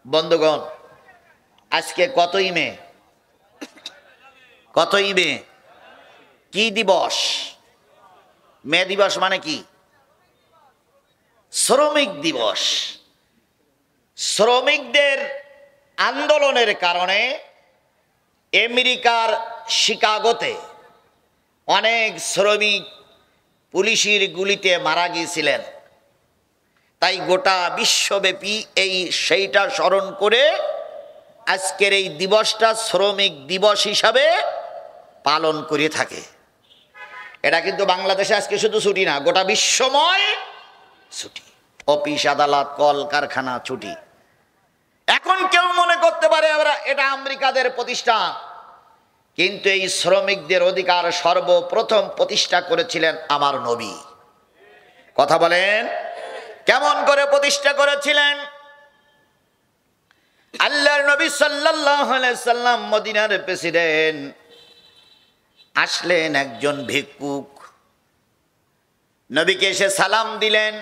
বন্ধুগণ, আজকে কতই মে? কতই মে? কি দিবস? মে দিবস মানে কি? শ্রমিক দিবস। শ্রমিকদের আন্দোলনের কারণে আমেরিকার শিকাগোতে অনেক শ্রমিক পুলিশের গুলিতে মারা গিয়েছিলেন। তাই গোটা বিশ্বব্যাপী সেইটা স্মরণ করে আজকের এই দিবসটা শ্রমিক দিবস হিসাবে পালন করে থাকে। এটা কিন্তু বাংলাদেশে আজকে শুধু ছুটি না, গোটা বিশ্বময় ছুটি। অফিস আদালত কল কারখানা ছুটি। এখন কেউ মনে করতে পারে এটা আমেরিকাদের প্রতিষ্ঠান, কিন্তু এই শ্রমিকদের অধিকার সর্বপ্রথম প্রতিষ্ঠা করেছিলেন আমার নবী। কথা বলেন, কেমন করে প্রতিষ্ঠা করেছিলেন? আল্লাহর নবী সাল্লাল্লাহু আলাইহি সাল্লাম মদিনার প্রেসিডেন্ট আসলেন, একজন ভিক্ষুক নবীকে এসে সালাম দিলেন,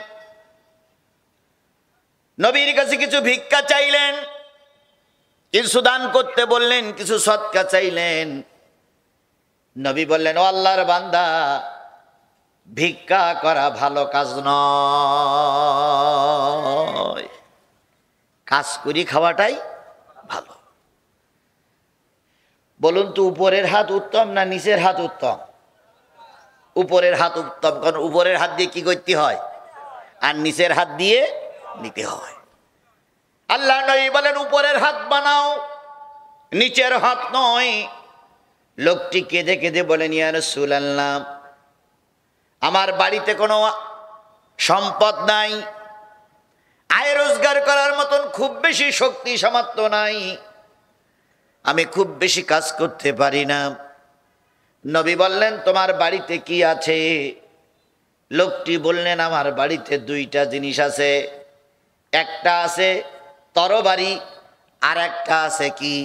নবীর কাছে কিছু ভিক্ষা চাইলেন, কিছু দান করতে বললেন, কিছু সদকা চাইলেন। নবী বললেন, ও আল্লাহর বান্দা, ভিক্ষা করা ভালো কাজ নয়, কাজ করি খাওয়াটাই ভালো। বলুন তো, উপরের হাত উত্তম না নিচের হাত উত্তম? উপরের হাত উত্তম, কারণ উপরের হাত দিয়ে কি করতে হয় আর নিচের হাত দিয়ে নিতে হয়। আল্লাহ নবী বলেন, উপরের হাত বানাও, নিচের হাত নয়। লোকটি কেঁদে কেঁদে বলেন, ইয়া রাসূলুল্লাহ, আমার বাড়িতে কোনো সম্পদ নাই, আয় রোজগার করার মতন খুব বেশি শক্তি সামর্থ্য নাই, আমি খুব বেশি কাজ করতে পারি না। নবী বললেন, তোমার বাড়িতে কি আছে? লোকটি বললেন, আমার বাড়িতে দুইটা জিনিস আছে, একটা আছে তরবারি আর একটা আছে কি?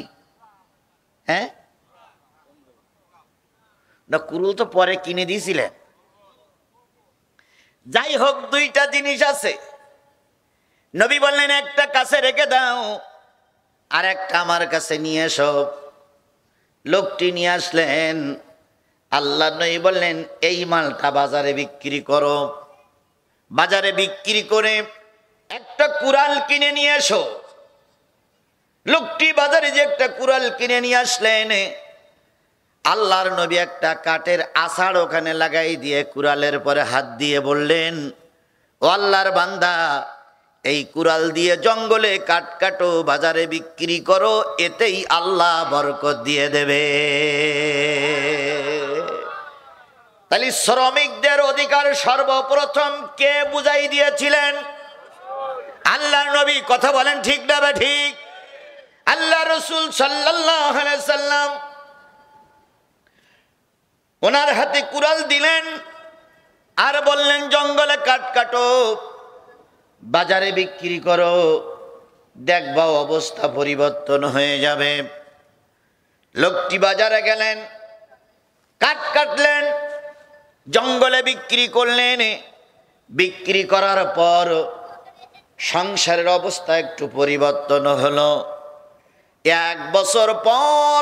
হ্যাঁ না, কুরুল তো পরে কিনে দিয়েছিলেন। যাই হোক, দুইটা জিনিস আছে। নবী বললেন, একটা কাছে রেখে দাও আর একটা আমার কাছে নিয়ে এসো। লোকটি নিয়ে আসলেন। আল্লাহ নবী বললেন, এই মালটা বাজারে বিক্রি করো, বাজারে বিক্রি করে একটা কুড়াল কিনে নিয়ে এসো। লোকটি বাজারে যে একটা কুড়াল কিনে নিয়ে আসলেন, আল্লাহর নবী একটা কাঠের আষাঢ় ওখানে লাগাই দিয়ে কুড়ালের পরে হাত দিয়ে বললেন, ও আল্লাহর বান্দা, এই কুড়াল দিয়ে জঙ্গলে কাঠ কাটো, বাজারে বিক্রি করো, এতেই আল্লাহ বরকত দিয়ে দেবে। তাহলে শ্রমিকদের অধিকার সর্বপ্রথম কে বুঝাই দিয়েছিলেন? আল্লাহর নবী। কথা বলেন, ঠিক না বা ঠিক? আল্লাহ রাসূল সাল্লাল্লাহু আলাইহি সাল্লাম ওনার হাতে কুড়াল দিলেন আর বললেন, জঙ্গলে কাঠ কাটো, বাজারে বিক্রি করো, দেখবা অবস্থা পরিবর্তন হয়ে যাবে। লোকটি বাজারে গেলেন, কাঠ কাটলেন, জঙ্গলে বিক্রি করলেন। বিক্রি করার পর সংসারের অবস্থা একটু পরিবর্তন হলো। 1 বছর পর